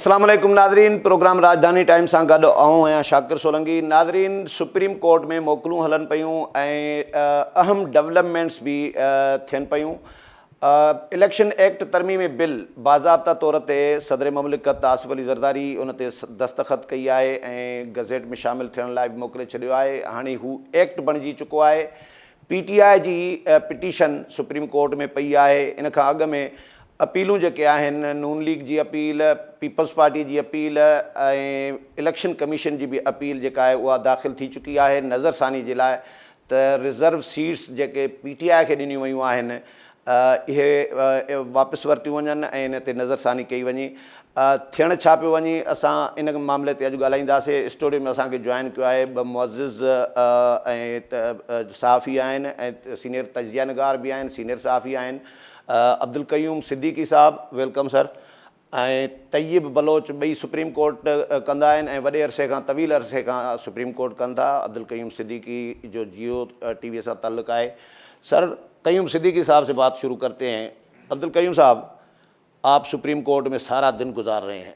अस्सलाम वालेकुम नाज़रीन, प्रोग्राम राजधानी टाइम सां गॾु आऊं आहियां शाकिर सोलंकी। नाज़रीन, सुप्रीम कोर्ट में मोकलूं हलनि पियूं ऐं अहम डेवलपमेंट्स भी थियनि पियूं। इलेक्शन एक्ट तरमीमी बिल बाज़ाब्ता तौर ते सदर ममलिकत आसिफ अली ज़रदारी उन ते दस्तख़त कई आहे ऐं गज़ेट में शामिल थियण लाइ बि मोकिले छॾियो आहे। हाणे हू एक्ट बणिजी चुको आहे। PTI जी पिटीशन सुप्रीम कोर्ट में पई आहे। इन खां अॻु में अपीलूं जेके आहिनि, नून लीग जी अपील, पीपल्स पार्टी जी अपील ऐं इलेक्शन कमीशन जी बि अपील जेका आहे उहा दाख़िल थी चुकी आहे नज़रसानी जे लाइ त रिज़र्व सीट्स जेके PTI खे ॾिनियूं वयूं आहिनि इहे वापसि वरितियूं वञनि ऐं इन ते नज़रसानी कई वञे। थियण छा पियो वञे, असां इन मामले ते अॼु ॻाल्हाईंदासीं। स्टूडियो में असांखे जॉइन कयो आहे ॿ मुअज़्ज़िज़ ऐं सहाफ़ी आहिनि ऐं सीनियर तजिया निगार बि आहिनि, सीनियर सहाफ़ी आहिनि। अब्दुल क़यूम सिद्दीकी साहब, वेलकम सर। ऐं तय्यब बलोच, ॿई सुप्रीम कोर्ट कंदा आहिनि ऐं वॾे अरसे खां, तवील अरसे खां सुप्रीम कोर्ट कनि था। अब्दुल क़यूम सिद्दीकी जो जियो TV सां ताल्लुक़ आहे। सर, क़यूम सिद्दीकी साहब से बात शुरू करते हैं। अब्दुल क़यूम साहब, आप सुप्रीम कोर्ट में सारा दिन गुजार रहे हैं।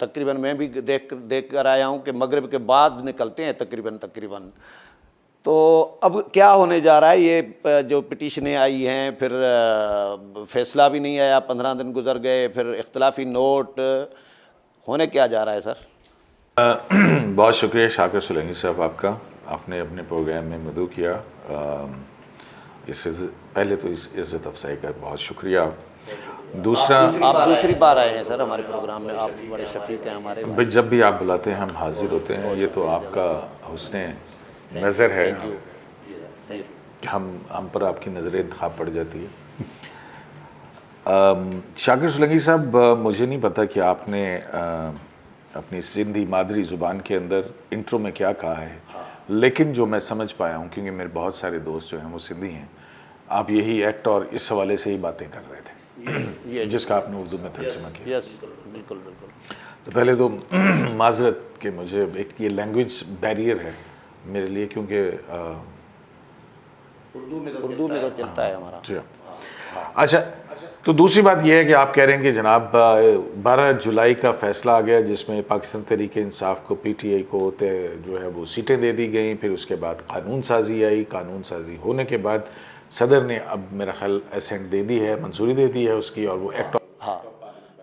तकरीबन मैं भी देख कर आया हूँ कि मगरिब के बाद निकलते हैं तकरीबन। तो अब क्या होने जा रहा है? ये जो पिटीशनें आई हैं, फिर फैसला भी नहीं आया, 15 दिन गुजर गए, फिर इख्तलाफी नोट, होने क्या जा रहा है सर? बहुत शुक्रिया शाकिर सोलंकी साहब आपका, आपने अपने प्रोग्राम में मदऊ किया। इससे पहले तो इस इज़्ज़त अफसाई का बहुत शुक्रिया। दूसरा, आप दूसरी बार आए हैं सर हमारे प्रोग्राम में, आप बड़े शफीक हैं हमारे। जब भी आप बुलाते हैं हम हाजिर होते हैं। ये तो आपका हुस्ने नज़र है कि हम पर आपकी नज़र इंतखाब पड़ जाती है। शाकिर सोलंकी साहब, मुझे नहीं पता कि आपने अपनी सिंधी मादरी ज़ुबान के अंदर इंट्रो में क्या कहा है, लेकिन जो मैं समझ पाया हूँ, क्योंकि मेरे बहुत सारे दोस्त जो हैं वो सिंधी हैं, आप यही एक्ट और इस हवाले से ही बातें कर रहे थे जिसका आपने उर्दू में तर्जुमा किया। यस, बिल्कुल। तो पहले तो माजरत कि मुझे एक ये लैंग्वेज बैरियर है मेरे लिए, क्योंकि उर्दू में तो चलता है हमारा। जी अच्छा, तो दूसरी बात यह है कि आप कह रहे हैं कि जनाब 12 जुलाई का फ़ैसला आ गया जिसमें पाकिस्तान तहरीक इंसाफ को, PTI को जो है वो सीटें दे दी गई। फिर उसके बाद कानून साजी आई। कानून साजी होने के बाद सदर ने अब मेरा ख्याल असेंट दे दी है, मंजूरी दे दी है उसकी, और वो एक्ट। हाँ,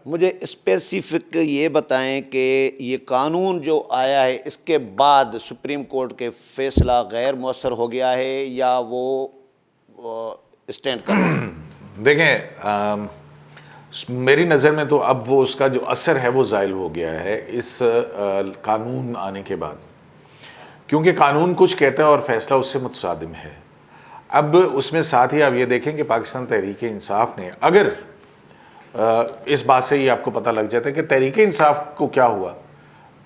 मुझे स्पेसिफिक ये बताएं कि ये कानून जो आया है इसके बाद सुप्रीम कोर्ट के फैसला गैर मौसर हो गया है या वो स्टैंड कर रहा है? देखें, मेरी नज़र में तो अब वो उसका जो असर है वो ज़ाइल हो गया है इस कानून आने के बाद, क्योंकि कानून कुछ कहता है और फैसला उससे मुतसादिम है। अब उसमें साथ ही आप ये देखें कि पाकिस्तान तहरीक इंसाफ ने, अगर इस बात से ही आपको पता लग जाता है कि तहरीक इंसाफ को क्या हुआ,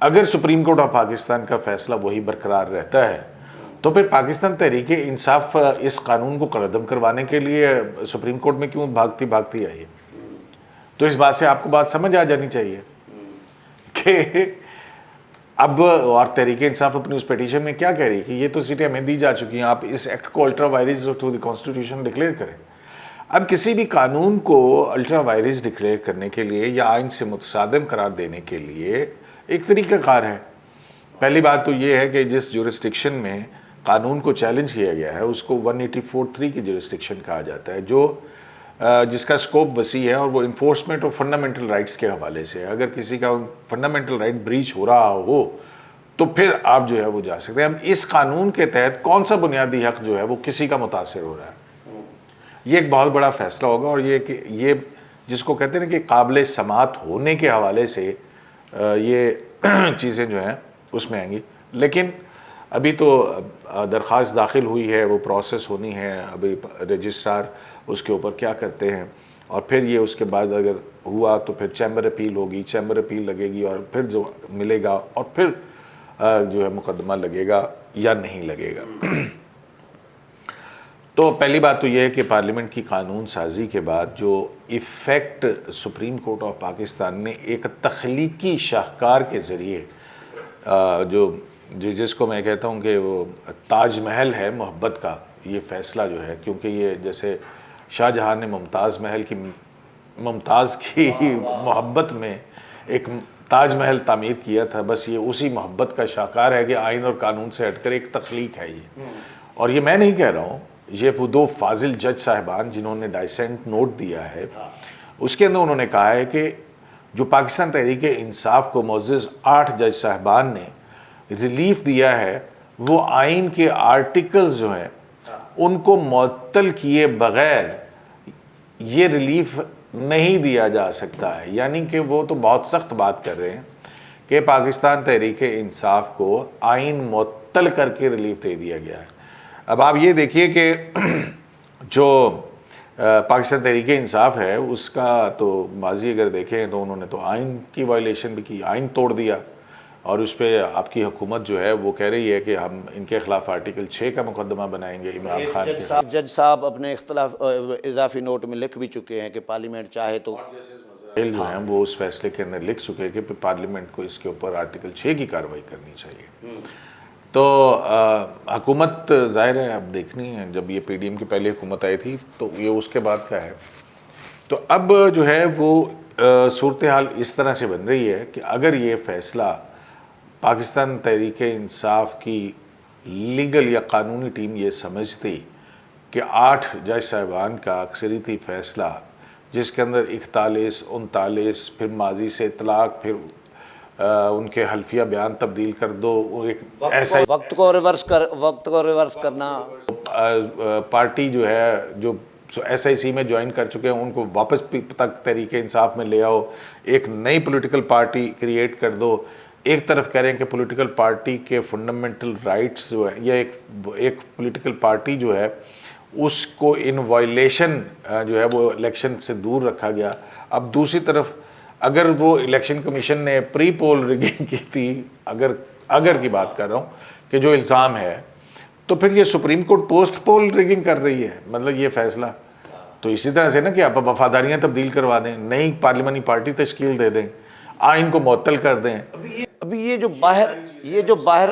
अगर सुप्रीम कोर्ट ऑफ पाकिस्तान का फैसला वही बरकरार रहता है तो फिर पाकिस्तान तहरीक इंसाफ इस कानून को कलअदम करवाने के लिए सुप्रीम कोर्ट में क्यों भागती आई है। तो इस बात से आपको बात समझ आ जानी चाहिए कि अब, और तहरीक इंसाफ अपनी उस पिटीशन में क्या कह रही है कि ये तो सीटें हमें दी जा चुकी हैं, आप इस एक्ट को ultra vires to the constitution declare करें। अब किसी भी कानून को अल्ट्रा वायरस डिक्लेयर करने के लिए या आइन से मुतसादिम करार देने के लिए एक तरीक़ाकार है। पहली बात तो ये है कि जिस जुरिस्डिक्शन में कानून को चैलेंज किया गया है उसको 184(3) की जुरिस्डिक्शन कहा जाता है, जो जिसका स्कोप वसी है और वो इन्फोर्समेंट ऑफ फंडामेंटल राइट्स के हवाले से है। अगर किसी का फंडामेंटल राइट ब्रीच हो रहा हो तो फिर आप जो है वो जा सकते हैं। इस कानून के तहत कौन सा बुनियादी हक जो है वो किसी का मुतासर हो रहा है, ये एक बहुत बड़ा फैसला होगा। और ये जिसको कहते हैं ना कि काबिल समात होने के हवाले से ये चीज़ें जो हैं उसमें आएंगी। लेकिन अभी तो दरख्वास्त दाखिल हुई है, वो प्रोसेस होनी है। अभी रजिस्ट्रार उसके ऊपर क्या करते हैं, और फिर ये उसके बाद अगर हुआ तो फिर चैम्बर अपील होगी, चैम्बर अपील लगेगी और फिर जो मिलेगा और फिर जो है मुकदमा लगेगा या नहीं लगेगा। तो पहली बात तो ये है कि पार्लियामेंट की कानून साजी के बाद जो effect supreme court of Pakistan ने एक तख्लीकी शाहकार के ज़रिए जो जिसको मैं कहता हूँ कि वो ताजमहल है मोहब्बत का, ये फ़ैसला जो है, क्योंकि ये जैसे शाहजहाँ ने मुमताज़ की मोहब्बत में ایک تاج محل تعمیر کیا تھا، بس یہ اسی محبت کا شاہکار ہے کہ آئین اور قانون سے ہٹ کر ایک تخلیق ہے یہ. اور یہ میں نہیں کہہ رہا ہوں، یہ وہ دو فاضل جج صاحبان جنہوں نے ڈائسنٹ نوٹ دیا ہے، اس کے اندر انہوں نے کہا ہے کہ جو پاکستان تحریک انصاف کو معزز 8 جج صاحبان نے ریلیف دیا ہے، وہ آئین کے آرٹیکلز جو ہیں ان کو معطل کیے بغیر یہ ریلیف نہیں دیا جا سکتا ہے. یعنی کہ وہ تو بہت سخت بات کر رہے ہیں کہ پاکستان تحریک انصاف کو آئین معطل کر کے ریلیف دے دیا گیا ہے. اب آپ یہ دیکھیے کہ جو پاکستان تحریک انصاف ہے اس کا تو ماضی اگر دیکھیں تو انہوں نے تو آئین کی وائلیشن بھی کی، آئین توڑ دیا، اور اس پہ آپ کی حکومت جو ہے وہ کہہ رہی ہے کہ ہم ان کے خلاف آرٹیکل 6 کا مقدمہ بنائیں گے عمران خان کے. جج صاحب اپنے اختلاف اضافی نوٹ میں لکھ بھی چکے ہیں کہ پارلیمنٹ چاہے تو جو ہیں وہ اس فیصلے کے اندر لکھ چکے کہ پارلیمنٹ کو اس کے اوپر آرٹیکل 6 کی کارروائی کرنی چاہیے. تو حکومت ظاہر ہے اب دیکھنی ہے، جب یہ پی ڈی ایم کی پہلی حکومت آئی تھی تو یہ اس کے بعد کا ہے. تو اب جو ہے وہ صورتحال اس طرح سے بن رہی ہے کہ اگر یہ فیصلہ پاکستان تحریک انصاف کی لیگل یا قانونی ٹیم یہ سمجھتی کہ 8 جج صاحبان کا اکثریتی فیصلہ جس کے اندر 41 39 پھر ماضی سے اطلاق، پھر ان کے حلفیہ بیان تبدیل کر دو، ایک ایسا وقت کو ریورس کرنا، پارٹی جو ہے جو ایس آئی سی میں جوائن کر چکے ہیں ان کو واپس تک تحریک انصاف میں لے آؤ، ایک نئی پولیٹیکل پارٹی کریٹ کر دو. ایک طرف کہہ رہے ہیں کہ پولیٹیکل پارٹی کے فنڈامنٹل رائٹس جو ہے، یا ایک پولیٹیکل پارٹی جو ہے اس کو ان وائلیشن جو ہے وہ الیکشن سے دور رکھا گیا. اب دوسری طرف اگر وہ الیکشن کمیشن نے پری پول ریگنگ کی تھی، اگر کی بات کر رہا ہوں کہ جو الزام ہے، تو پھر یہ سپریم کورٹ پوسٹ پول ریگنگ کر رہی ہے. مطلب یہ فیصلہ تو اسی طرح سے نا کہ آپ وفاداریاں تبدیل کروا دیں، نئی پارلیمانی پارٹی تشکیل دے دیں، آئین کو معطل کر دیں. ابھی یہ جو باہر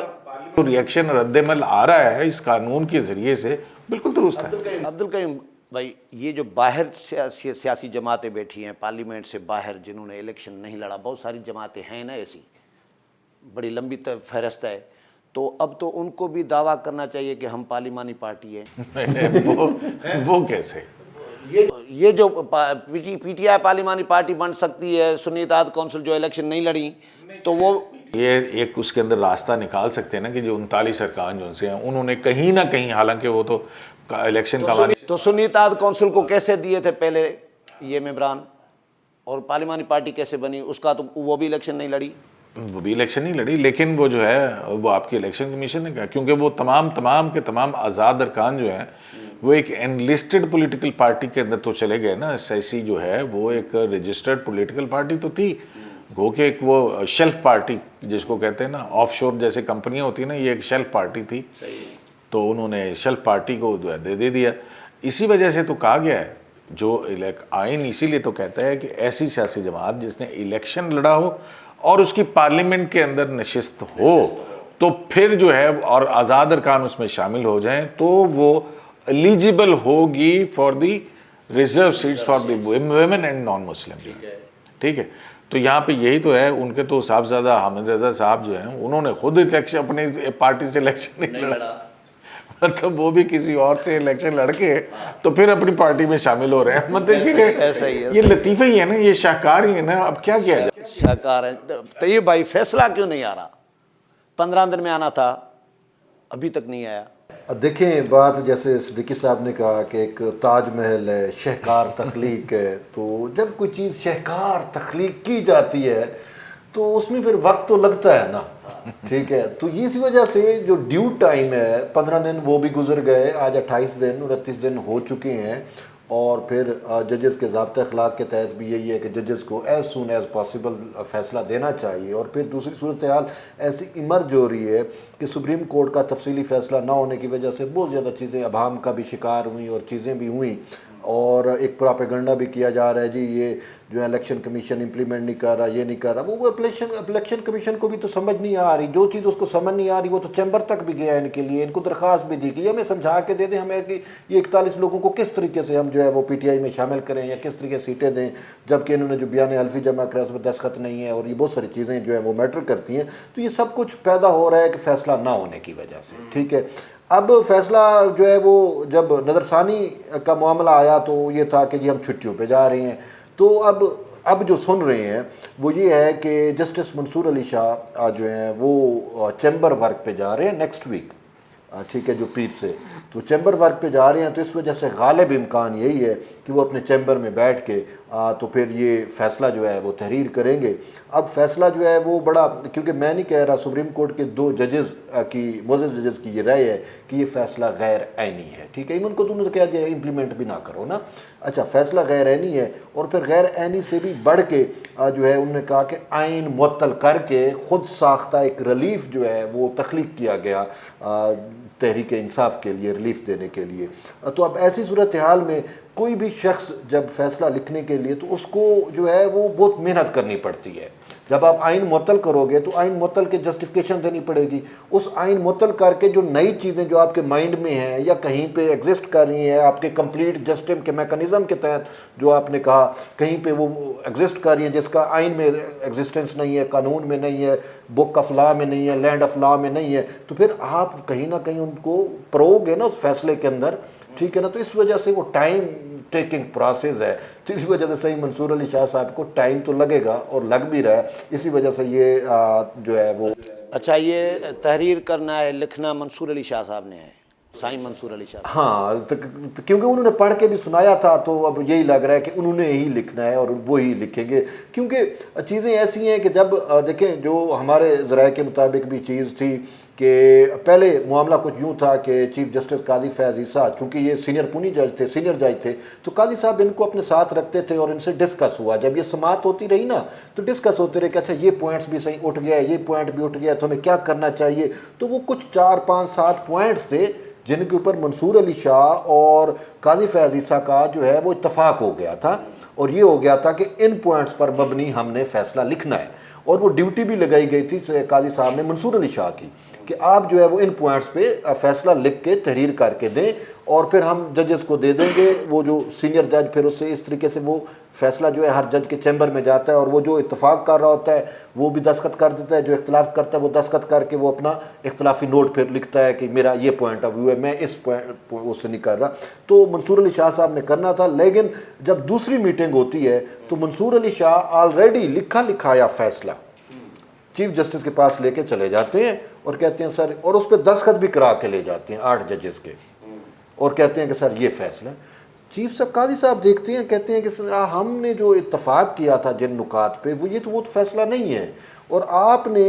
ریئیکشن رد عمل آ رہا ہے اس قانون کے ذریعے سے بالکل درست ہے. عبدالقیوم بھائی، یہ جو باہر سیاسی جماعتیں بیٹھی ہیں پارلیمنٹ سے باہر جنہوں نے الیکشن نہیں لڑا، بہت ساری جماعتیں ہیں نا ایسی، بڑی لمبی فہرست ہے، تو اب تو ان کو بھی دعویٰ کرنا چاہیے کہ ہم پارلیمانی پارٹی ہیں. وہ کیسے؟ یہ جو پی ٹی آئی پارلیمانی پارٹی بن سکتی ہے، سنی اتحاد کونسل جو الیکشن نہیں لڑی، تو وہ یہ ایک اس کے اندر راستہ نکال سکتے ہیں نا کہ جو 39 ارکان جو سے ہیں انہوں نے کہیں نہ کہیں، حالانکہ وہ تو الیکشن قوانین تو سنی اتحاد کونسل کو کیسے دیے تھے پہلے یہ ممبران، اور پارلیمانی پارٹی کیسے بنی؟ اس کا تو وہ بھی الیکشن نہیں لڑی. وہ بھی الیکشن نہیں لڑی، لیکن وہ جو ہے وہ آپ کی الیکشن کمیشن نے کہا، کیونکہ وہ تمام کے تمام آزاد ارکان جو ہیں وہ ایک انلسٹڈ پولیٹیکل پارٹی کے اندر تو چلے گئے نا. ایس آئی سی جو ہے وہ ایک رجسٹرڈ پولیٹیکل پارٹی تو تھی، گو کہ ایک وہ شیلف پارٹی جس کو کہتے ہیں نا، آف شور جیسے کمپنیاں ہوتی ہیں نا، یہ ایک شیلف پارٹی تھی. تو انہوں نے شیلف پارٹی کو دے دیا. اسی وجہ سے تو کہا گیا ہے، جو آئین اسی لیے تو کہتا ہے کہ ایسی سیاسی جماعت جس نے الیکشن لڑا ہو اور اس کی پارلیمنٹ کے اندر نشست ہو، تو پھر جو ہے اور آزاد ارکان اس میں شامل ہو جائیں تو وہ ایلیجیبل ہوگی for the reserve seats for the women and non Muslim. ٹھیک ہے، تو یہاں پہ یہی تو ہے. ان کے تو صاحبزادہ حامد رضا صاحب جو ہیں انہوں نے خود الیکشن اپنی پارٹی سے الیکشن نہیں لڑا، مطلب وہ بھی کسی اور سے الیکشن لڑ کے تو پھر اپنی پارٹی میں شامل ہو رہے ہیں. مطلب یہ لطیفہ ہی ہے نا، یہ شاہکار ہی ہے نا. اب کیا کیا جائے؟ شاہکار ہے. طیب بھائی، فیصلہ کیوں نہیں آ رہا؟ 15 دن میں آنا تھا، ابھی تک نہیں آیا. دیکھیں، بات جیسے صدیقی صاحب نے کہا کہ ایک تاج محل ہے، شہکار تخلیق ہے، تو جب کوئی چیز شہکار تخلیق کی جاتی ہے تو اس میں پھر وقت تو لگتا ہے نا. ٹھیک ہے، تو اسی وجہ سے جو ڈیو ٹائم ہے 15 دن وہ بھی گزر گئے، آج 28 دن 29 دن ہو چکے ہیں. اور پھر ججز کے ضابطۂ اخلاق کے تحت بھی یہی ہے کہ ججز کو ایز سون ایز پاسبل فیصلہ دینا چاہیے. اور پھر دوسری صورتحال ایسی ایمرج ہو رہی ہے کہ سپریم کورٹ کا تفصیلی فیصلہ نہ ہونے کی وجہ سے بہت زیادہ چیزیں ابہام کا بھی شکار ہوئیں اور چیزیں بھی ہوئیں. اور ایک پراپیگنڈا بھی کیا جا رہا ہے جی یہ जो है इलेक्शन कमीशन इम्प्लीमेंट नहीं कर रहा, ये नहीं कर रहा, वो इलेक्शन कमीशन को भी तो समझ नहीं आ रही, जो चीज़ उसको समझ नहीं आ रही वो तो चैम्बर तक भी गया इनके लिए, इनको दरख्वास्त भी दी कि हमें समझा के दे दें हमें कि ये 41 लोगों को किस तरीके से हम जो है वो PTI में शामिल करें या किस तरीके से सीटें दें, जबकि इन्होंने जो बयान हल्फी जमा करा उसमें दस्तखत नहीं है, और ये बहुत सारी चीज़ें जो है वो मैटर करती हैं। तो ये सब कुछ पैदा हो रहा है कि फ़ैसला ना होने की वजह से, ठीक है। अब फैसला जो है वो जब नज़रसानी का मामला आया तो ये था कि जी हम छुट्टियों पे जा रहे हैं, तो अब जो सुन रहे हैं वो ये है कि जस्टिस मंसूर अली शाह जो हैं वो चैम्बर वर्क पे जा रहे हैं नेक्स्ट वीक, ठीक है, जो पीर से, तो चैम्बर वर्क पे जा रहे हैं, तो इस वजह से गालिब इम्कान यही है कि वो अपने चैम्बर में बैठ के तो फिर ये फ़ैसला जो है वो तहरीर करेंगे। अब फ़ैसला जो है वो बड़ा, क्योंकि मैं नहीं कह रहा, सुप्रीम कोर्ट के 2 जजेस की, मोअज़्ज़ज़ जजेस की ये राय है कि ये फ़ैसला गैर आइनी है, ठीक है, इवन को तुमने तो कह दिया इम्प्लीमेंट भी ना करो ना, अच्छा फ़ैसला गैर आइनी है, और फिर गैर आइनी से भी बढ़ के जो है उन्होंने कहा कि आइन मुअत्तल करके ख़ुद साख्ता एक रिलीफ जो है वो तख्लीक किया गया तहरीक इंसाफ के लिए, रिलीफ देने के लिए। तो अब ऐसी सूरत हाल में कोई भी शख्स जब फ़ैसला लिखने के लिए तो उसको जो है वो बहुत मेहनत करनी पड़ती है। जब आप आइन मुअत्तल करोगे तो आइन मुअत्तल के जस्टिफिकेशन देनी पड़ेगी, उस आइन मुअत्तल करके जो नई चीज़ें जो आपके माइंड में हैं या कहीं पे एग्जिस्ट कर रही हैं आपके कंप्लीट जस्टिस के मैकेनिज़्म के तहत, जो आपने कहा कहीं पे वो एग्जिस्ट कर रही हैं जिसका आइन में एग्जिस्टेंस नहीं है, कानून में नहीं है, बुक ऑफ लॉ में नहीं है, लैंड ऑफ लॉ में नहीं है, तो फिर आप कहीं ना कहीं उनको परोगे ना उस फैसले के अंदर, ठीक है ना। तो इस वजह से वो टाइम टेकिंग प्रोसेस है, तो इस वजह से सही मंसूर अली शाह साहब को टाइम तो लगेगा और लग भी रहा है, इसी वजह से ये जो है वो। अच्छा, ये तहरीर करना है, लिखना मंसूर अली शाह साहब ने है, साईं मंसूर अली शाह। हाँ, क्योंकि उन्होंने पढ़ के भी सुनाया था, तो अब यही लग रहा है कि उन्होंने ही लिखना है और वो ही लिखेंगे, क्योंकि चीज़ें ऐसी हैं कि जब देखें जो हमारे ज़राए के मुताबिक भी चीज़ थी कि पहले मामला कुछ यूँ था कि चीफ जस्टिस काजी फैज़ ईसा, चूँकि ये सीनियर जज थे, तो काजी साहब इनको अपने साथ रखते थे और इनसे डिस्कस हुआ, जब ये समात होती रही ना तो डिस्कस होते रहे कि अच्छा ये पॉइंट्स भी सही उठ गया, ये पॉइंट भी उठ गया, तो हमें क्या करना चाहिए। तो वो कुछ 4, 5, 7 पॉइंट्स थे जिनके ऊपर मंसूर अली शाह और काजी फैज़ ईसा का जो है वो इत्तफाक हो गया था, और ये हो गया था कि इन पॉइंट्स पर मबनी हमने फ़ैसला लिखना है, और वो ड्यूटी भी लगाई गई थी काजी साहब ने मंसूर अली शाह की कि आप जो है वो इन पॉइंट्स पे फ़ैसला लिख के तहरीर करके दें, और फिर हम जजेस को दे देंगे, वो जो सीनियर जज फिर उससे इस तरीके से वो फ़ैसला जो है हर जज के चैम्बर में जाता है, और वो जो इत्तफाक कर रहा होता है वो भी दस्तखत कर देता है, जो इख्तलाफ करता है वो दस्तखत करके वो अपना इख्तलाफी नोट फिर लिखता है कि मेरा ये पॉइंट ऑफ व्यू है, मैं इस पॉइंट उससे नहीं कर रहा। तो मंसूर अली शाह साहब ने करना था, लेकिन जब दूसरी मीटिंग होती है तो मंसूर अली शाह ऑलरेडी लिखाया फ़ैसला चीफ जस्टिस के पास लेके चले जाते हैं और कहते हैं सर, और उस पर दस्तखत भी करा के ले जाते हैं 8 जजेस के, और कहते हैं कि सर ये फैसला। चीफ साहब काजी साहब देखते हैं, कहते हैं कि सर हमने जो इत्तफाक किया था जिन नुकात पे वो तो फैसला नहीं है, और आपने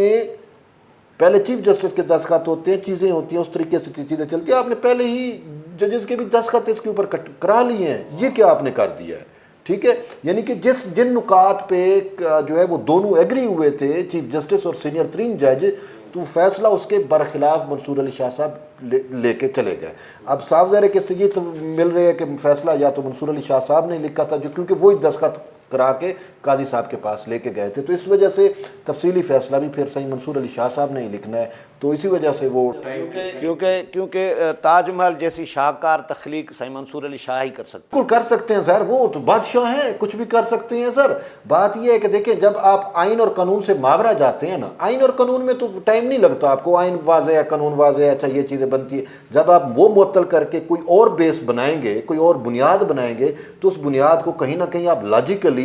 पहले चीफ जस्टिस के दस्तखत होते हैं, चीज़ें होती हैं, उस तरीके से चीज़ें चलती हैं, आपने पहले ही जजेस के भी दस्तखत इसके ऊपर करा लिए हैं, ये क्या आपने कर दिया है, ठीक है। यानी कि जिन नुकात पे जो है वो दोनों एग्री हुए थे चीफ जस्टिस और सीनियर 3 जज, तो फैसला उसके बरखिलाफ मंसूर अली शाह साहब लेके चले गए। अब साफ ज़ाहिर है कि ये तो मिल रही है कि फैसला या तो मंसूर अली शाह साहब ने लिखा था, जो क्योंकि वही दस्तखत करा के काजी साहब के पास लेके गए थे, तो इस वजह से तफसीली फ़ैसला भी फिर सही मंसूर अली शाह साहब ने ही लिखना है, तो इसी वजह से वो क्योंकि ताजमहल जैसी शाहकार तख्लीक सही मंसूर अली शाह ही कर सकते बिल्कुल कर सकते हैं सर, वो तो बादशाह हैं, कुछ भी कर सकते हैं सर। बात ये है कि देखें जब आप आइन और कानून से मावरा जाते हैं ना, आइन और कानून में तो टाइम नहीं लगता आपको, आइन वाज़े है, कानून वाज़े है, अच्छा ये चीज़ें बनती है। जब आप वो मुअत्तल करके कोई और बेस बनाएंगे, कोई और बुनियाद बनाएंगे, तो उस बुनियाद को कहीं ना कहीं आप लॉजिकली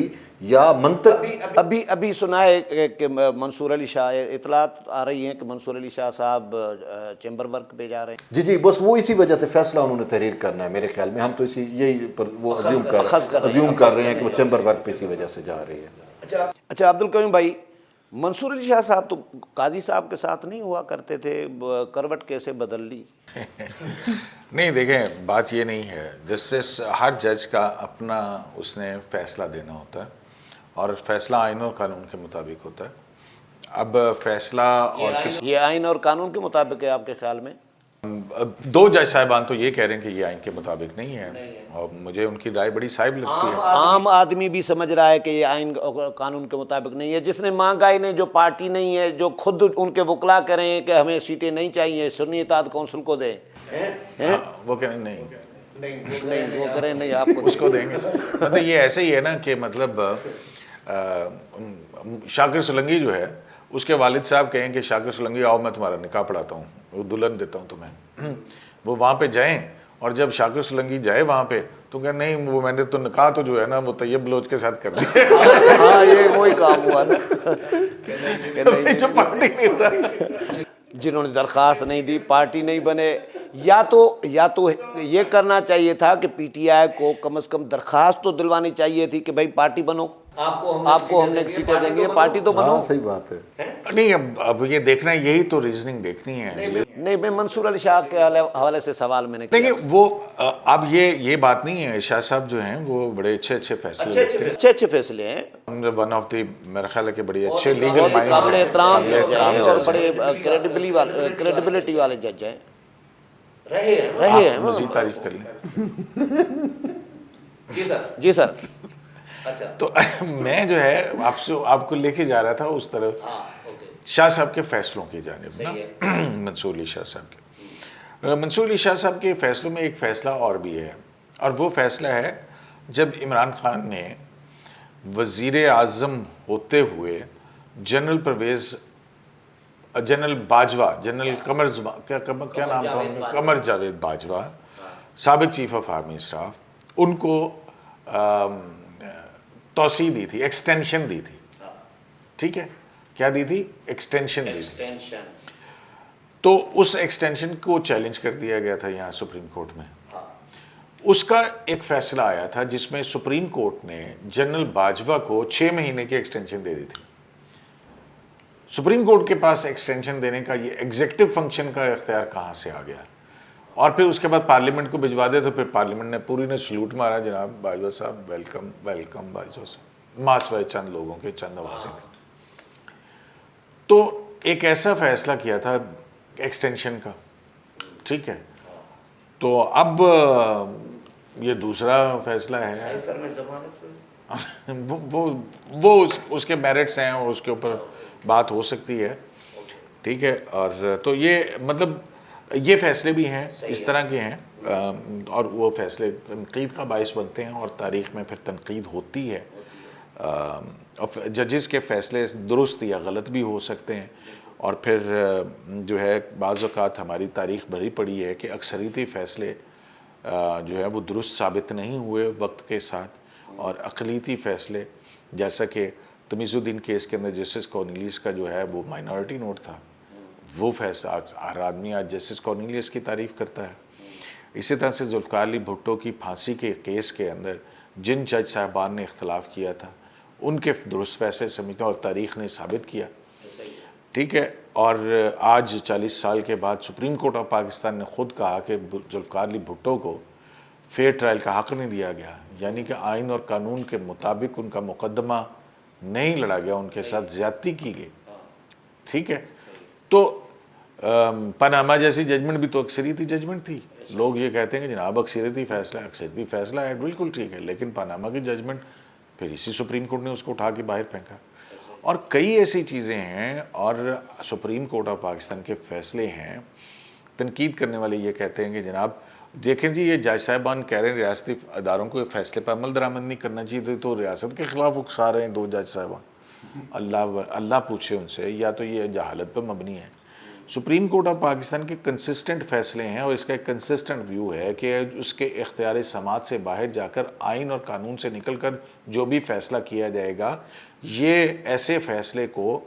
या मंतक। अभी सुना है कि मंसूर अली शाह, इतलात आ रही हैं कि मंसूर अली शाह साहब चैम्बर वर्क पे जा रहे हैं। जी, बस वो इसी वजह से फैसला उन्होंने तहरीर करना है मेरे ख्याल में, हम तो इसी यही पर वो अज्यूम कर रहे हैं कि वो चैम्बर वर्क पे इसी वजह से जा रही है। अच्छा अब्दुल करीम भाई, मंसूर अली शाह साहब तो काजी साहब के साथ नहीं हुआ करते थे, करवट कैसे बदल ली? नहीं, देखें बात ये नहीं है, जस्टिस हर जज का अपना उसने फ़ैसला देना होता है, और फैसला आइन और कानून के मुताबिक होता है। अब फैसला और किस ये आइन और कानून के मुताबिक है आपके ख्याल में? दो जज साहिबान तो ये कह रहे हैं कि ये आइन के मुताबिक नहीं है, और मुझे उनकी राय बड़ी साहिब लगती है। आम आदमी भी समझ रहा है कि ये आइन कानून के मुताबिक नहीं है। जिसने मांगा ही नहीं, जो पार्टी नहीं है, जो खुद उनके वकला करें कि हमें सीटें नहीं चाहिए, सुन्नी इत्तेहाद कौंसिल को दें, वो कह रहे हैं नहीं, नहीं वो करें नहीं, आपको उसको देंगे। मतलब ये ऐसे ही है ना कि मतलब शाकिर सोलंकी जो है, उसके वालिद साहब कहें कि शाकिर सोलंकी आओ मैं तुम्हारा निकाह पढ़ाता हूँ, वो दुल्हन देता हूँ तुम्हें, वो वहाँ पे जाएं, और जब शाकिर सोलंकी जाए वहाँ पे तो कह नहीं वो मैंने तो निकाह तो जो है ना वो तैयब बलोच के साथ कर दिया। हाँ ये वही काम हुआ ना कि नहीं, जो पार्टी नहीं था, जिन्होंने दरख्वास्त नहीं दी, पार्टी नहीं बने। या तो ये करना चाहिए था कि पीटीआई को कम से कम दरख्वास्त तो दिलवानी चाहिए थी कि भाई पार्टी बनो, आपको हमने सीटें देंगे, पार्टी तो बनो। हाँ सही बात है। नहीं अब ये देखना है, यही तो रीजनिंग देखनी है। नहीं, मैं मंसूर अली शाह के हवाले से सवाल मैंने किया। देखिए वो अब ये बात नहीं है, शाह साहब जो हैं वो बड़े अच्छे फैसले लेते हैं, अच्छे फैसले हैं, वन ऑफ द मेरा ख्याल है कि बड़े अच्छे लीगल माइंड्स काबिल हैं, एहतराम जज हैं और जज बड़े हैं। क्रेडिबिलिटी वाले जज हैं, रहे हैं। आप मज़ीद तारीफ कर लें। जी सर। अच्छा, तो मैं जो है आपको लेके जा रहा था उस तरफ शाह साहब के फैसलों की जानिब ना, मंसूर अली शाह साहब के। मंसूर अली शाह साहब के फैसलों में एक फ़ैसला और भी है, और वो फैसला है जब इमरान खान ने वज़ीर आज़म होते हुए जनरल बाजवा, जनरल क्या नाम था उनका, कमर जावेद बाजवा, साबिक चीफ ऑफ आर्मी स्टाफ, उनको तोसी दी थी, एक्सटेंशन दी थी, ठीक है, क्या दी थी, एक्सटेंशन दी थी। तो उस एक्सटेंशन को चैलेंज कर दिया गया था यहाँ सुप्रीम कोर्ट में। उसका एक फैसला आया था जिसमें सुप्रीम कोर्ट ने जनरल बाजवा को 6 महीने की एक्सटेंशन दे दी थी। सुप्रीम कोर्ट के पास एक्सटेंशन देने का ये एग्जीक्यूटिव फंक्शन का इख्तियार कहाँ से आ गया, और फिर उसके बाद पार्लियामेंट को भिजवा दे, तो फिर पार्लियामेंट ने पूरी ने सल्यूट मारा, जनाब बाजवा साहब वेलकम वेलकम बाजवा साहब, मास वाइज चंद लोगों के चंद आवाज़ें थी। तो एक ऐसा फैसला किया था एक्सटेंशन का, ठीक है। तो अब ये दूसरा फैसला है, वो उसके मेरिट्स हैं और उसके ऊपर बात हो सकती है, ठीक है। और तो ये मतलब ये फैसले भी हैं, इस तरह के हैं, और वो फैसले तनकीद का बायस बनते हैं और तारीख़ में फिर तनकीद होती है। और जजेस के फैसले दुरुस्त या गलत भी हो सकते हैं, और फिर जो है बाज़ औक़ात हमारी तारीख़ भरी पड़ी है कि अक्सरियती फ़ैसले जो है वो दुरुस्त साबित नहीं हुए वक्त के साथ, और अक़लियती फ़ैसले जैसा कि तमीज़ुद्दीन केस के अंदर जस्टिस कॉर्नेलियस का जो है वो माइनॉरिटी नोट था, वो फैसला हर आदमी आज जस्टिस कॉर्नेलियस की तारीफ़ करता है। इसी तरह से जुल्फ़िकार अली भुट्टो की फांसी के केस के अंदर जिन जज साहबान ने इख्तलाफ किया था उनके दुरुस्त फैसले समझते हैं, और तारीख़ ने साबित किया, ठीक है। और आज 40 साल के बाद सुप्रीम कोर्ट ऑफ पाकिस्तान ने ख़ुद कहा कि जुल्फ़िकार अली भुट्टो को फेयर ट्रायल का हक़ नहीं दिया गया, यानी कि आइन और कानून के मुताबिक उनका मुकदमा नहीं लड़ा गया, उनके साथ ज़्यादती की गई, ठीक है। तो पनामा जैसी जजमेंट भी तो अक्सरियती जजमेंट थी। लोग ये कहते हैं कि जनाब अक्सरियती फ़ैसला है, बिल्कुल ठीक है, लेकिन पनामा की जजमेंट फिर इसी सुप्रीम कोर्ट ने उसको उठा के बाहर फेंका। और कई ऐसी चीज़ें हैं, और सुप्रीम कोर्ट ऑफ पाकिस्तान के फ़ैसले हैं, तनकीद करने वाले ये कहते हैं कि जनाब देखें जी, ये जज साहिबान कह रहे हैं रियासती अदारों को फ़ैसले पर अमल दरामद नहीं करना चाहिए, तो रियासत के ख़िलाफ़ उकसा रहे हैं 2 जज साहिबान। अल्लाह पूछे उनसे, या तो ये जहालत पर मबनी है। सुप्रीम कोर्ट ऑफ पाकिस्तान के कंसिस्टेंट फ़ैसले हैं, और इसका एक कंसिस्टेंट व्यू है कि उसके इख्तियार समात से बाहर जाकर आइन और कानून से निकल कर जो भी फ़ैसला किया जाएगा, ये ऐसे फ़ैसले को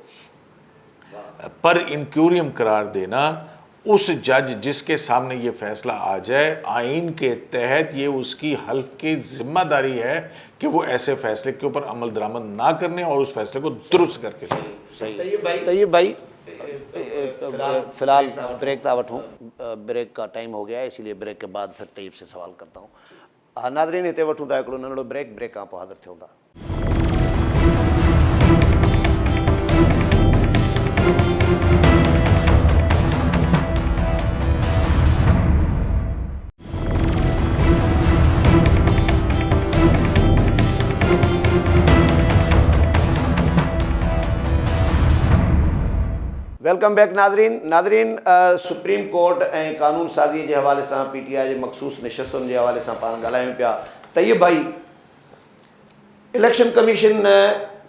पर इंक्यूरियम करार देना, उस जज जिसके सामने ये फ़ैसला आ जाए आइन के तहत, ये उसकी हल्फ की ज़िम्मेदारी है कि वो ऐसे फ़ैसले के ऊपर अमल दरामद ना करने और उस फ़ैसले को दुरुस्त करके। सही भाई, फ़िलहाल ब्रेक दावत हूँ, ब्रेक का टाइम हो गया है, इसीलिए ब्रेक के बाद फिर तय्यब से सवाल करता हूँ। नादरीन हिते वठूं था हिकिड़ो नंढड़ो ब्रेक खां पोइ हाज़िर थियूं था। Welcome back Nadreen supreme court ऐं कानून साज़ीअ जे हवाले सां PTI जे मख़सूस निशस्तुनि जे हवाले सां पाण ॻाल्हायूं पिया। तैयब भाई, इलेक्शन कमीशन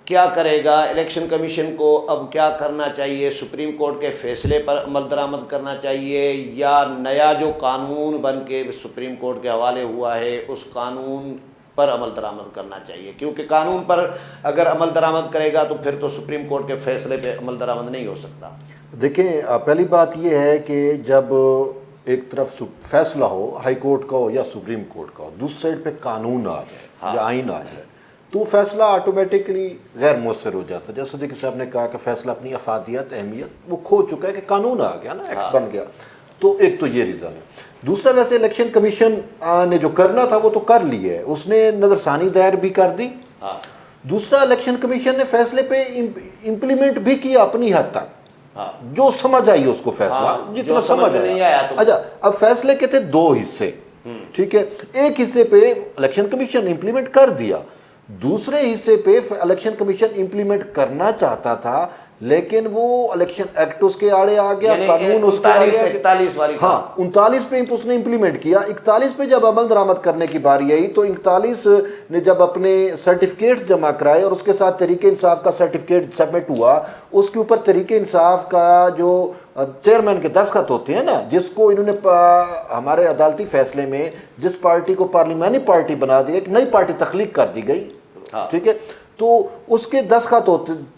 क्या करेगा? इलेक्शन कमीशन को अब क्या करना चाहिए? सुप्रीम कोर्ट के फैसले पर अमल दरामद करना चाहिए या नया जो कानून बन के सुप्रीम कोर्ट के हवाले हुआ है उस कानून पर अमल दरामद करना चाहिए? क्योंकि कानून पर अगर अमल दरामद करेगा तो फिर तो सुप्रीम कोर्ट के फैसले पे अमल दरामद नहीं हो सकता। देखें, पहली बात यह है कि जब एक तरफ फैसला हो हाई कोर्ट का हो या सुप्रीम कोर्ट का हो, दूसरी साइड पे कानून आ जाए या आइन आ जाए तो फैसला ऑटोमेटिकली गैर मौसर हो जाता है। जैसे कि साहब ने कहा कि फैसला अपनी अफादियत अहमियत वो खो चुका है कि कानून आ गया ना, एक्ट बन गया। तो एक तो ये रीज़न है। दूसरा, वैसे इलेक्शन कमीशन ने जो करना था वो तो कर लिया है, उसने नज़रसानी दायर भी कर दी। दूसरा, इलेक्शन कमीशन ने फैसले पे इम्प्लीमेंट भी किया अपनी हद तक, जो समझ आई उसको फैसला, जितना समझ आया। अच्छा, अब फैसले के थे दो हिस्से, ठीक है। एक हिस्से पे इलेक्शन कमीशन इम्प्लीमेंट कर दिया, दूसरे हिस्से पे इलेक्शन कमीशन इम्प्लीमेंट करना चाहता था लेकिन वो इलेक्शन एक्ट उसके आड़े आ गया, कानून उसके आड़े आ गया। 41 वाली, हाँ, 39 पे उसने इम्प्लीमेंट किया। 41 पे जब अमल दरामद करने की बारी आई तो 41 ने जब अपने सर्टिफिकेट्स जमा कराए और उसके साथ तरीके इंसाफ का सर्टिफिकेट सबमिट हुआ, उसके ऊपर तरीके इंसाफ का जो चेयरमैन के दस्तखत होते हैं ना, जिसको इन्होंने हमारे अदालती फैसले में जिस पार्टी को पार्लिमानी पार्टी बना दिया, एक नई पार्टी तख्लीक कर दी गई, ठीक है, तो उसके दस्तखत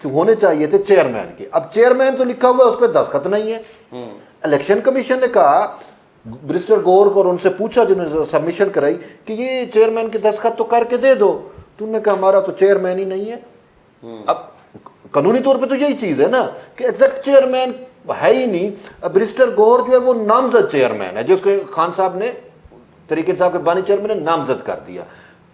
होने चाहिए थे चेयरमैन के। अब चेयरमैन तो लिखा हुआ है, उस पर दस्तखत नहीं है। इलेक्शन कमीशन ने कहा, बैरिस्टर गौर को, और उनसे पूछा जिन्होंने सबमिशन कराई कि ये चेयरमैन के दस्तखत तो करके दे दो। तुमने कहा हमारा तो चेयरमैन ही नहीं है। अब कानूनी तौर पे तो यही चीज़ है ना कि एग्जैक्ट चेयरमैन है ही नहीं। अब बैरिस्टर गौर जो है वो नामजद चेयरमैन है, जिसको खान साहब ने, तरीके साहब के बानी चेयरमैन ने नामजद कर दिया।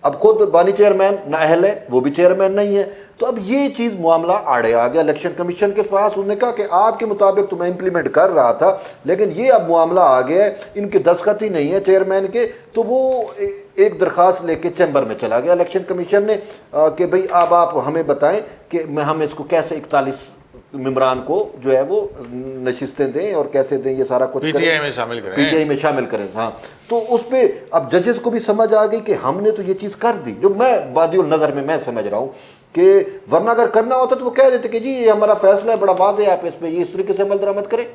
अब खुद बानी चेयरमैन नाअहल है, वो भी चेयरमैन नहीं है। तो अब ये चीज़ मामला आड़े आ गया इलेक्शन कमीशन के पास। उन्होंने कहा कि आपके मुताबिक तो मैं इंप्लीमेंट कर रहा था, लेकिन ये अब मामला आ गया है, इनके दस्तखत ही नहीं है चेयरमैन के। तो वो एक दरख्वास्त लेके चैम्बर में चला गया इलेक्शन कमीशन ने कि भाई अब आप हमें बताएं कि हम इसको कैसे 41 मेंबरान को जो है वो नशिस्तें दें और कैसे दें, ये सारा कुछ PTI में शामिल करें, PTI में शामिल करें। हाँ, तो उस पर अब जजेस को भी समझ आ गई कि हमने तो ये चीज़ कर दी, जो मैं बादिउल नज़र में मैं समझ रहा हूँ कि वरना अगर करना होता तो वो कह देते कि जी ये हमारा फैसला है, बड़ा वाज़ेह है, आप इस पर ये इस तरीके से अमल दरामद करें।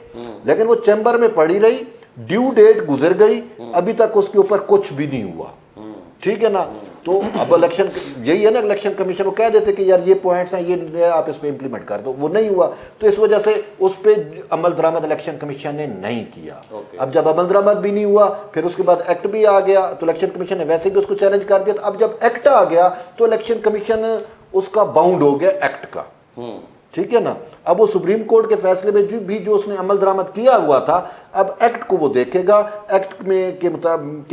लेकिन वो चैम्बर में पड़ी रही, ड्यू डेट गुजर गई, अभी तक उसके ऊपर कुछ भी नहीं हुआ, ठीक है ना। तो अब इलेक्शन यही है ना, इलेक्शन कमीशन को कह देते कि यार ये पॉइंट्स हैं, ये आप इस पे इंप्लीमेंट कर दो, वो नहीं हुआ। तो इस वजह से उस पे अमल दरामद इलेक्शन कमीशन ने नहीं किया। अब जब अमल दरामद भी नहीं हुआ, फिर उसके बाद एक्ट भी आ गया, तो इलेक्शन कमीशन ने वैसे भी उसको चैलेंज कर दिया। अब जब एक्ट आ गया तो इलेक्शन कमीशन उसका बाउंड हो गया एक्ट का, ठीक है ना। अब वो सुप्रीम कोर्ट के फैसले में जो उसने अमल दरामद किया हुआ था, अब एक्ट को वो देखेगा, एक्ट में के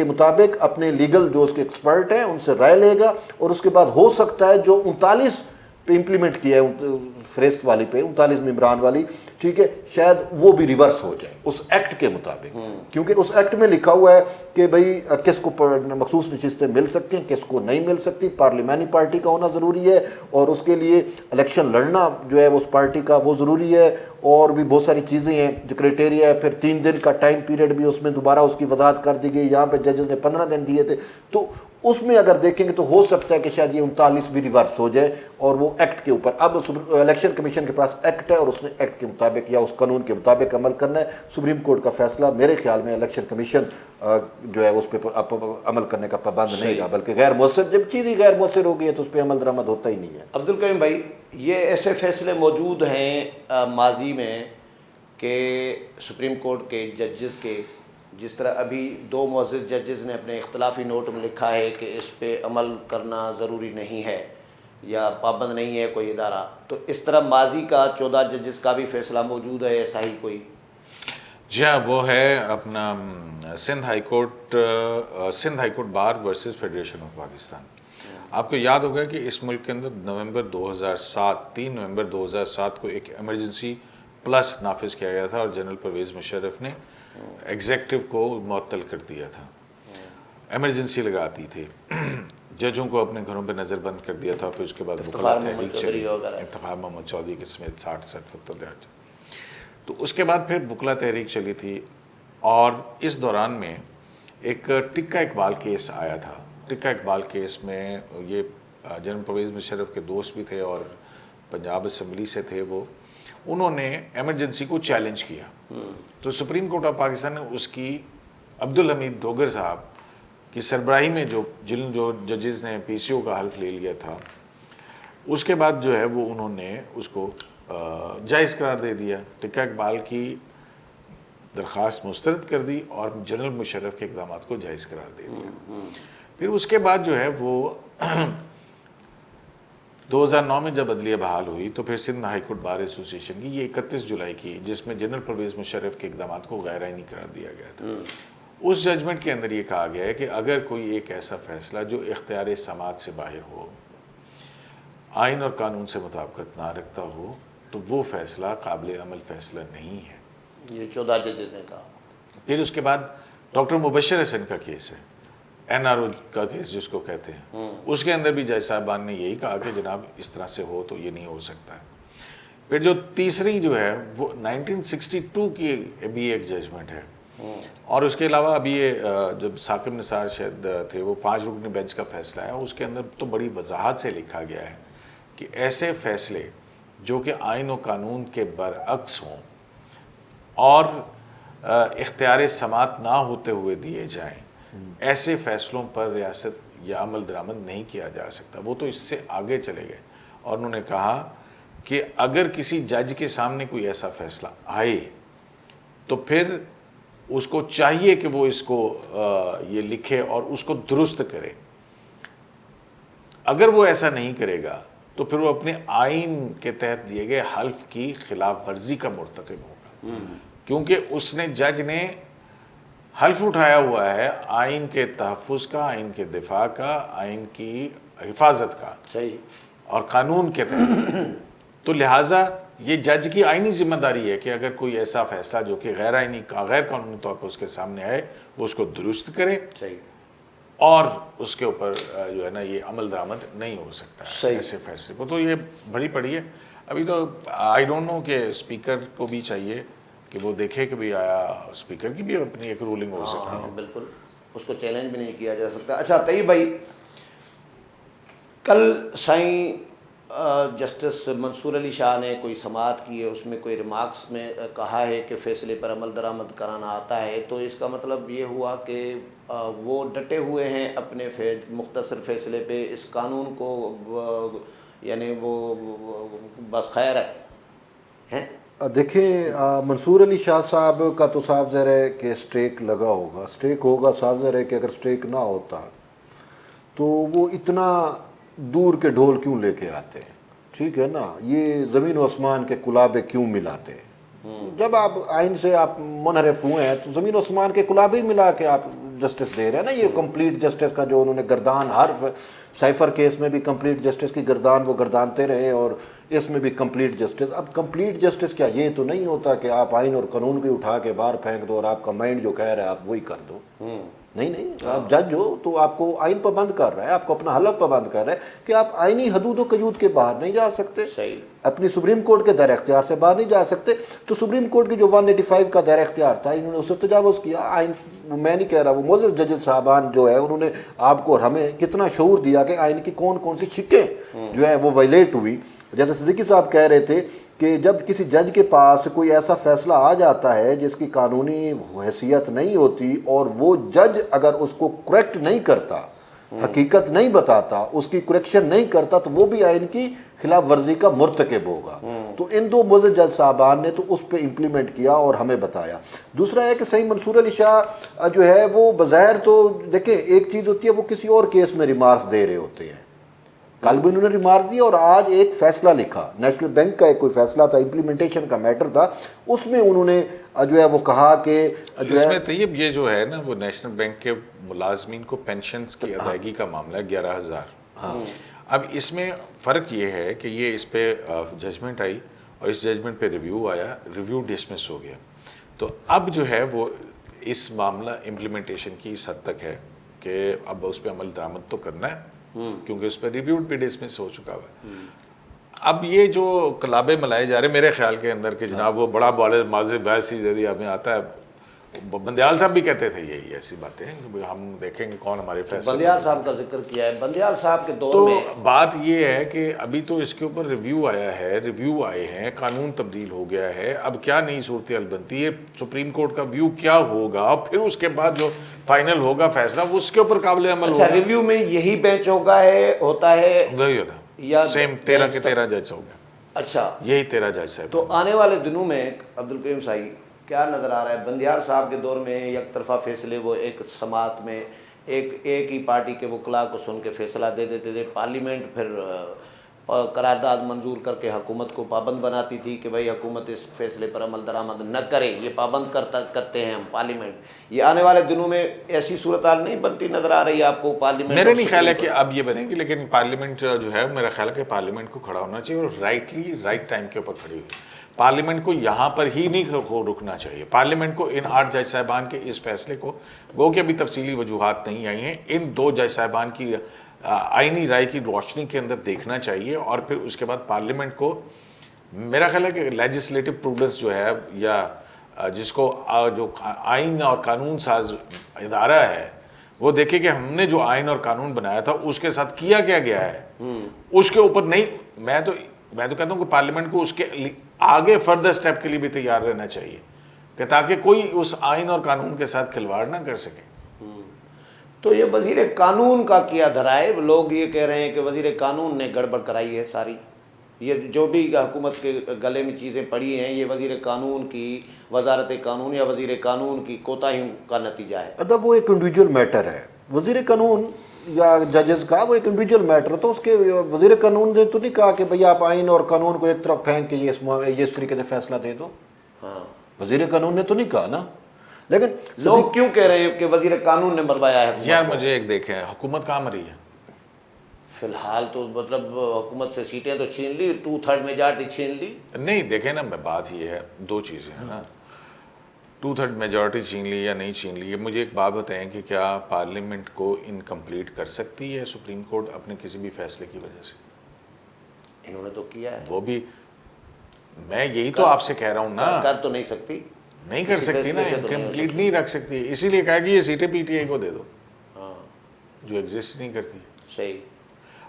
मुताबिक अपने लीगल जो उसके एक्सपर्ट हैं उनसे राय लेगा, और उसके बाद हो सकता है जो 39 पे इम्प्लीमेंट किया है फहरिस्त वाली पे, 39 मेंबरान वाली, ठीक है, शायद वो भी रिवर्स हो जाए उस एक्ट के मुताबिक। क्योंकि उस एक्ट में लिखा हुआ है कि भाई किसको मखसूस नशिस्तें मिल सकती हैं, किसको नहीं मिल सकती, पार्लिमानी पार्टी का होना ज़रूरी है, और उसके लिए इलेक्शन लड़ना जो है उस पार्टी का वो ज़रूरी है, और भी बहुत सारी चीज़ें हैं जो क्राइटेरिया है। फिर 3 दिन का टाइम पीरियड भी उसमें दोबारा उसकी वजाहत कर दी गई, यहाँ पे जजेस ने 15 दिन दिए थे। तो उसमें अगर देखेंगे तो हो सकता है कि शायद ये 39 भी रिवर्स हो जाए और वो एक्ट के ऊपर। अब इलेक्शन कमीशन के पास एक्ट है और उसने एक्ट के मुताबिक या उस कानून के मुताबिक अमल करना है। सुप्रीम कोर्ट का फैसला मेरे ख्याल में इलेक्शन कमीशन जो है उस पर अमल करने का पाबंद नहीं रहा, बल्कि गैर मौसर, जब चीज़ ही गैर मौसर हो गई है तो उस पर अमल दरामद होता ही नहीं है। अब्दुल करीम भाई, ये ऐसे फैसले मौजूद हैं माजी में कि सुप्रीम कोर्ट के जजेस के, जिस तरह अभी 2 मुअज़्ज़िज़ जजेस ने अपने इख्तलाफी नोट में लिखा है कि इस पे अमल करना ज़रूरी नहीं है या पाबंद नहीं है कोई इदारा, तो इस तरह माजी का 14 जजेस का भी फैसला मौजूद है, ऐसा ही कोई? जी हाँ, वो है अपना Sindh high court bar versus federation of Pakistan. आपको याद होगा कि इस मुल्क के अंदर 3 नवंबर 2007 को एक इमरजेंसी प्लस नाफिज किया गया था और जनरल परवेज़ मुशर्रफ ने एग्जेक्टिव को मुअत्तल कर दिया था, इमरजेंसी लगाती थी, जजों को अपने घरों पे नज़र बंद कर दिया था। फिर उसके बाद इफ्तिखार मोहम्मद चौधरी के समेत 60 से 70 जज। تو اس کے بعد پھر وکلا تحریک چلی تھی، اور اس دوران میں ایک ٹکا اقبال کیس آیا تھا. ٹکا اقبال کیس میں یہ جنرل پرویز مشرف کے دوست بھی تھے اور پنجاب اسمبلی سے تھے، وہ انہوں نے ایمرجنسی کو چیلنج کیا. تو سپریم کورٹ آف پاکستان نے اس کی عبدالحمید ڈوگر صاحب کی سربراہی میں جو ججز نے پی سی او کا حلف لے لیا تھا، اس کے بعد جو ہے وہ انہوں نے اس کو جائز قرار دے دیا. ٹکا اقبال کی درخواست مسترد کر دی اور جنرل مشرف کے اقدامات کو جائز قرار دے دیا. پھر اس کے بعد جو ہے وہ 2009 میں جب عدلیہ بحال ہوئی تو پھر سندھ ہائی کورٹ بار ایسوسی ایشن کی یہ 31 جولائی کی، جس میں جنرل پرویز مشرف کے اقدامات کو غیر آئینی قرار دیا گیا تھا. اس ججمنٹ کے اندر یہ کہا گیا ہے کہ اگر کوئی ایک ایسا فیصلہ جو اختیار سماعت سے باہر ہو، آئین اور قانون سے مطابقت نہ رکھتا ہو، تو وہ فیصلہ قابل عمل فیصلہ نہیں ہے. یہ 14 ججز نے کہا. پھر اس کے بعد ڈاکٹر مبشر حسن کا کیس ہے، این آر او کا کیس جس کو کہتے ہیں، اس کے اندر بھی جج صاحبان نے یہی کہا کہ جناب اس طرح سے ہو تو یہ نہیں ہو سکتا ہے. پھر جو تیسری جو ہے وہ 1962 کی بھی ایک ججمنٹ ہے، اور اس کے علاوہ ابھی یہ جب ثاقب نثار شاید تھے، وہ 5 رکنی بینچ کا فیصلہ ہے، اس کے اندر تو بڑی وضاحت سے لکھا گیا ہے کہ ایسے فیصلے جو کہ آئین و قانون کے برعکس ہوں اور اختیار سماعت نہ ہوتے ہوئے دیے جائیں، ایسے فیصلوں پر ریاست یا عمل درآمد نہیں کیا جا سکتا. وہ تو اس سے آگے چلے گئے اور انہوں نے کہا کہ اگر کسی جج کے سامنے کوئی ایسا فیصلہ آئے تو پھر اس کو چاہیے کہ وہ اس کو یہ لکھے اور اس کو درست کرے. اگر وہ ایسا نہیں کرے گا تو پھر وہ اپنے آئین کے تحت دیے گئے حلف کی خلاف ورزی کا مرتکب ہوگا، کیونکہ اس نے جج نے حلف اٹھایا ہوا ہے آئین کے تحفظ کا، آئین کے دفاع کا، آئین کی حفاظت کا، صحیح، اور قانون کے تحت. تو لہٰذا یہ جج کی آئینی ذمہ داری ہے کہ اگر کوئی ایسا فیصلہ جو کہ غیر آئینی غیر قانونی طور پر اس کے سامنے آئے وہ اس کو درست کرے، صحیح، اور اس کے اوپر جو ہے نا یہ عمل درآمد نہیں ہو سکتا ہے صحیح. ایسے فیصلے کو. تو یہ بڑی پڑی ہے. ابھی تو آئی ڈونٹ نو کہ اسپیکر کو بھی چاہیے کہ وہ دیکھے کہ بھی آیا اسپیکر کی بھی اپنی ایک رولنگ ہو سکتی ہے. بالکل، اس کو چیلنج بھی نہیں کیا جا سکتا. اچھا طیب بھائی، کل سائیں جسٹس منصور علی شاہ نے کوئی سماعت کی ہے، اس میں کوئی ریمارکس میں کہا ہے کہ فیصلے پر عمل درآمد کرانا آتا ہے، تو اس کا مطلب یہ ہوا کہ وہ ڈٹے ہوئے ہیں اپنے مختصر فیصلے پہ، اس قانون کو یعنی وہ بس خیر ہے. دیکھیں منصور علی شاہ صاحب کا تو صاف ظاہر ہے کہ اسٹیک لگا ہوگا، اسٹیک ہوگا. صاف ظاہر ہے کہ اگر اسٹیک نہ ہوتا تو وہ اتنا دور کے ڈھول کیوں لے کے آتے ہیں؟ ٹھیک ہے نا، یہ زمین و آسمان کے کلابے کیوں ملاتے ہیں؟ جب آپ آئین سے آپ منحرف ہوئے ہیں تو زمین و آسمان کے کلابے ملا کے آپ جسٹس دے رہے ہیں نا. یہ کمپلیٹ جسٹس کا جو انہوں نے گردان، حرف سائفر کیس میں بھی کمپلیٹ جسٹس کی گردان وہ گردانتے رہے، اور اس میں بھی کمپلیٹ جسٹس. اب کمپلیٹ جسٹس کیا یہ تو نہیں ہوتا کہ آپ آئین اور قانون کو اٹھا کے باہر پھینک دو اور آپ کا مائنڈ جو کہہ رہا ہے آپ وہی کر دو؟ نہیں، آپ جج ہو تو آپ کو آئین پابند کر رہا ہے، آپ کو اپنا حلف پابند کر رہا ہے کہ آپ آئینی حدود و قیود کے باہر نہیں جا سکتے. صحیح. اپنی سپریم کورٹ کے دائرہ اختیار سے باہر نہیں جا سکتے. تو سپریم کورٹ کی جو 185 کا دائرہ اختیار تھا انہوں نے اسے تجاوز کیا. آئین میں نہیں کہہ رہا، وہ معزز ججز صاحبان جو ہے انہوں نے آپ کو اور ہمیں کتنا شعور دیا کہ آئین کی کون کون سی شکیں جو ہے وہ وائلیٹ ہوئی. جیسے صدیقی صاحب کہہ رہے تھے کہ جب کسی جج کے پاس کوئی ایسا فیصلہ آ جاتا ہے جس کی قانونی حیثیت نہیں ہوتی اور وہ جج اگر اس کو کریکٹ نہیں کرتا، حقیقت نہیں بتاتا، اس کی کریکشن نہیں کرتا، تو وہ بھی آئین کی خلاف ورزی کا مرتکب ہوگا. تو ان دو معزز جج صاحبان نے تو اس پہ امپلیمنٹ کیا اور ہمیں بتایا. دوسرا ہے کہ سائیں منصور علی شاہ جو ہے وہ بظاہر تو دیکھیں ایک چیز ہوتی ہے وہ کسی اور کیس میں ریمارکس دے رہے ہوتے ہیں. کل بھی انہوں نے ریمارکس دیا اور آج ایک فیصلہ لکھا، نیشنل بینک کا ایک کوئی فیصلہ تھا، امپلیمنٹیشن کا میٹر تھا، اس میں انہوں نے جو ہے وہ کہا کہ اس میں طیب یہ جو ہے نا وہ نیشنل بینک کے ملازمین کو پینشنز کی ادائیگی کا معاملہ ہے 11,000. اب اس میں فرق یہ ہے کہ یہ اس پہ ججمنٹ آئی اور اس ججمنٹ پہ ریویو آیا، ریویو ڈسمس ہو گیا. تو اب جو ہے وہ اس معاملہ امپلیمنٹیشن کی اس حد تک ہے کہ اب اس پہ عمل درآمد تو کرنا ہے کیونکہ اس پہ ریویو بھی ڈسمس ہو چکا ہوا ہے. اب یہ جو کلابے ملائے جا رہے ہیں میرے خیال کے اندر کہ جناب وہ بڑا بالر ماضی بحث ہی آتا ہے، بندیال صاحب بھی کہتے تھے یہی ایسی باتیں کہ ہم دیکھیں گے کون ہمارے فیصلے. بندیال صاحب کا ذکر کیا ہے، بندیال صاحب کے دور تو میں بات یہ ہے کہ ابھی تو اس کے اوپر ریویو آیا ہے، ریویو آئے ہیں، قانون تبدیل ہو گیا ہے، اب کیا نئی صورتحال بنتی ہے، سپریم کورٹ کا ویو کیا ہوگا، پھر اس کے بعد جو فائنل ہوگا فیصلہ اس کے اوپر قابل عمل اچھا ہوگا. ریویو میں یہی بینچ ہوتا ہے وہی ہوتا یا ہے سیم 13 کے 13 جج ہو گیا. اچھا یہی 13 جج صاحب. تو آنے والے دنوں میں عبدالقیوم صاحب کیا نظر آ رہا ہے؟ بندیال صاحب کے دور میں یک طرفہ فیصلے، وہ ایک سماعت میں ایک ہی پارٹی کے وکلاء کو سن کے فیصلہ دے دیتے تھے، پارلیمنٹ پھر قرارداد منظور کر کے حکومت کو پابند بناتی تھی کہ بھائی حکومت اس فیصلے پر عمل درآمد نہ کرے، یہ پابند کرتے ہیں ہم پارلیمنٹ. یہ آنے والے دنوں میں ایسی صورتحال نہیں بنتی نظر آ رہی ہے آپ کو پارلیمنٹ؟ میرا نہیں خیال ہے کہ اب یہ بنے گی، لیکن پارلیمنٹ جو ہے میرا خیال ہے کہ پارلیمنٹ کو کھڑا ہونا چاہیے اور رائٹلی رائٹ ٹائم کے اوپر کھڑی ہوئی. پارلیمنٹ کو یہاں پر ہی نہیں رکنا چاہیے. پارلیمنٹ کو ان 8 جج صاحبان کے اس فیصلے کو، گو کہ ابھی تفصیلی وجوہات نہیں آئی ہیں، ان 2 جج صاحبان کی آئینی رائے کی روشنی کے اندر دیکھنا چاہیے اور پھر اس کے بعد پارلیمنٹ کو میرا خیال ہے کہ لیجسلیٹو پروڈنس جو ہے یا جس کو جو آئین اور قانون ساز ادارہ ہے وہ دیکھے کہ ہم نے جو آئین اور قانون بنایا تھا اس کے ساتھ کیا گیا ہے، اس کے اوپر نہیں. میں تو کہتا ہوں کہ پارلیمنٹ کو اس کے آگے فردر سٹیپ کے لیے بھی تیار رہنا چاہیے کہ تاکہ کوئی اس آئین اور قانون کے ساتھ کھلواڑ نہ کر سکے. تو یہ وزیر قانون کا کیا دھرائے؟ لوگ یہ کہہ رہے ہیں کہ وزیر قانون نے گڑبڑ کرائی ہے ساری. یہ جو بھی حکومت کے گلے میں چیزیں پڑی ہیں یہ وزیر قانون کی، وزارت قانون یا وزیر قانون کی کوتاہیوں کا نتیجہ ہے. ادب وہ ایک انڈیویجول میٹر ہے، وزیر قانون یا ججز کا وہ ایک انڈیویجول میٹر. تو اس کے وزیر قانون نے تو نہیں کہا کہ بھئی آپ آئین اور قانون کو ایک طرف پھینک کے یہ اس طریقے سے فیصلہ دے دو. ہاں وزیر قانون نے تو نہیں کہا نا. لیکن لوگ کیوں کہہ رہے ہیں کہ وزیر قانون نے مروایا ہے؟ یار مجھے ایک دیکھیں، حکومت کہاں مری ہے فی الحال تو مطلب حکومت سے سیٹیں تو چھین لی، 2/3 میجارٹی چھین لی. نہیں دیکھیں نا، بات یہ ہے 2 چیزیں ہیں نا، 2/3 میجورٹی چھین لی یا نہیں چھین لی. مجھے ایک بات بتائیں کہ کیا پارلیمنٹ کو انکمپلیٹ کر سکتی ہے سپریم کورٹ اپنے کسی بھی فیصلے کی وجہ سے؟ انہوں نے تو کیا ہے. وہ بھی میں یہی تو آپ سے کہہ رہا ہوں نا، کر تو نہیں سکتی، نہیں کر سکتی نا، انکمپلیٹ نہیں رکھ سکتی. اسی لیے کہا کہ یہ سیٹیں پی ٹی آئی کو دے دو جو ایگزسٹ نہیں کرتی. صحیح.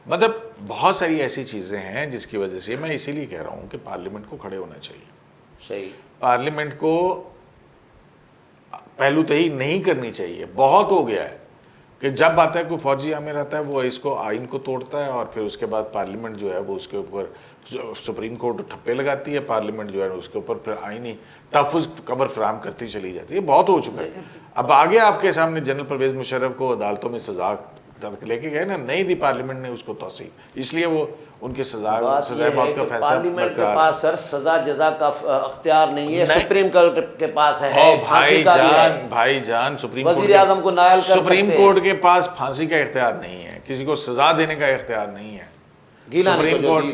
مطلب بہت ساری ایسی چیزیں ہیں جس کی وجہ سے میں اسی لیے کہہ رہا ہوں کہ پارلیمنٹ کو کھڑے ہونا چاہیے. صحیح. پارلیمنٹ کو پہلو تہی نہیں کرنی چاہیے. بہت ہو گیا ہے کہ جب آتا ہے کوئی فوجی عامر آتا ہے وہ اس کو آئین کو توڑتا ہے اور پھر اس کے بعد پارلیمنٹ جو ہے وہ اس کے اوپر سپریم کورٹ ٹھپے لگاتی ہے، پارلیمنٹ جو ہے اس کے اوپر پھر آئینی تحفظ کور فراہم کرتی چلی جاتی ہے. بہت ہو چکا ہے. اب آگے آپ کے سامنے جنرل پرویز مشرف کو عدالتوں میں سزا لے کے گئے نا، نہیں دی پارلیمنٹ نے اس کو توسیع، اس لیے وہ ان کی سزائے موت کا فیصلہ پارلیمنٹ کے پاس سر سزا جزا کا اختیار نہیں ہے، سپریم کورٹ کے پاس ہے. بھائی جان وزیر اعظم کو نائل کر سکتے ہیں. سپریم کورٹ کے پاس پھانسی کا اختیار نہیں ہے، کسی کو سزا دینے کا اختیار نہیں ہے. سپریم کورٹ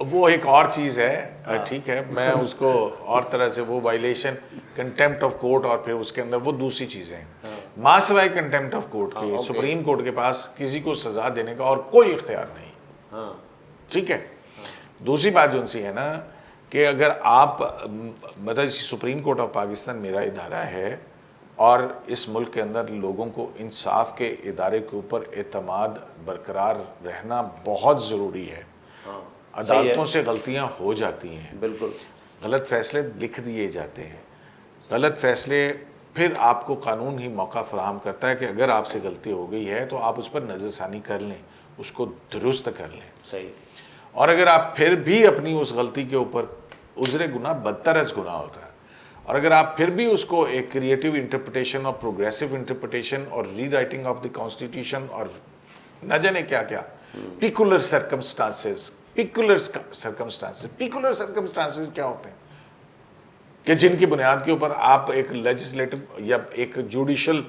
وہ ایک اور چیز ہے، ٹھیک ہے، میں اس کو اور طرح سے وہ وائلیشن کنٹیمپٹ آف کورٹ اور پھر اس کے اندر وہ دوسری چیزیں ہیں. ماں سوائے کنٹیمپٹ آف کورٹ کے سپریم کورٹ کے پاس کسی کو سزا دینے کا اور کوئی اختیار نہیں. ٹھیک ہے. دوسری بات جو ان سی ہے نا کہ اگر آپ مطلب سپریم کورٹ آف پاکستان میرا ادارہ ہے اور اس ملک کے اندر لوگوں کو انصاف کے ادارے کے اوپر اعتماد برقرار رہنا بہت ضروری ہے. عدالتوں سے غلطیاں ہو جاتی ہیں، بالکل غلط فیصلے لکھ دیے جاتے ہیں، غلط فیصلے پھر آپ کو قانون ہی موقع فراہم کرتا ہے کہ اگر آپ سے غلطی ہو گئی ہے تو آپ اس پر نظر ثانی کر لیں، اس کو درست کر لیں. صحیح. اور اگر آپ پھر بھی اپنی اس غلطی کے اوپر عذر گناہ بدتر از گناہ ہوتا ہے، اور اگر آپ پھر بھی اس کو ایک کریٹیو انٹرپریٹیشن اور پروگریسو انٹرپریٹیشن اور ری رائٹنگ آف دی کانسٹیٹیوشن اور نہ جانے کیا کیا پیکولر سرکمسٹانسز کیا ہوتے ہیں کہ جن کی بنیاد کے اوپر آپ ایک لیجسلیٹو یا ایک جوڈیشل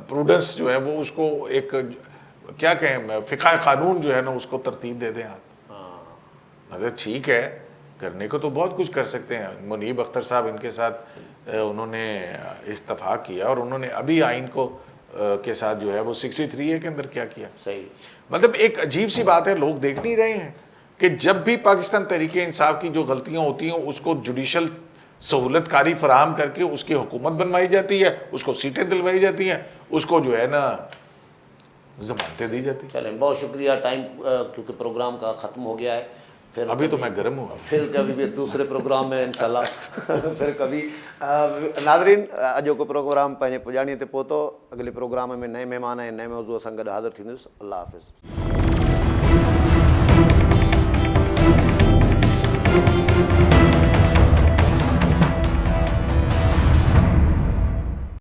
پروڈنس جو ہے وہ اس کو ایک کیا کہیں فقہ قانون جو ہے نا اس کو ترتیب دے دیں آپ. مطلب ٹھیک ہے، کرنے کو تو بہت کچھ کر سکتے ہیں. منیب اختر صاحب ان کے ساتھ انہوں نے اتفاق کیا اور انہوں نے ابھی آئین کو کے ساتھ جو ہے وہ 63A کے اندر کیا. صحیح. مطلب ایک عجیب سی بات ہے، لوگ دیکھ نہیں رہے ہیں کہ جب بھی پاکستان تحریک انصاف کی جو غلطیاں ہوتی ہیں اس کو جوڈیشل سہولت کاری فراہم کر کے اس کی حکومت بنوائی جاتی ہے، اس کو سیٹیں دلوائی جاتی ہیں، اس کو جو ہے نا ضمانتیں دی جاتی ہیں۔ چلیں بہت شکریہ، ٹائم کیونکہ پروگرام کا ختم ہو گیا ہے، پھر ابھی تو میں گرم ہوں پھر کبھی بھی دوسرے پروگرام میں انشاءاللہ پھر کبھی ناظرین اجو کو پروگرام پنहिंजे पुॼाणीअ ते पहुतो। अॻिले प्रोग्राम में नए महिमान ऐं नए मौज़ूअ सां गॾु हाज़िर थींदुसि। अल्लाह हाफ़िज़।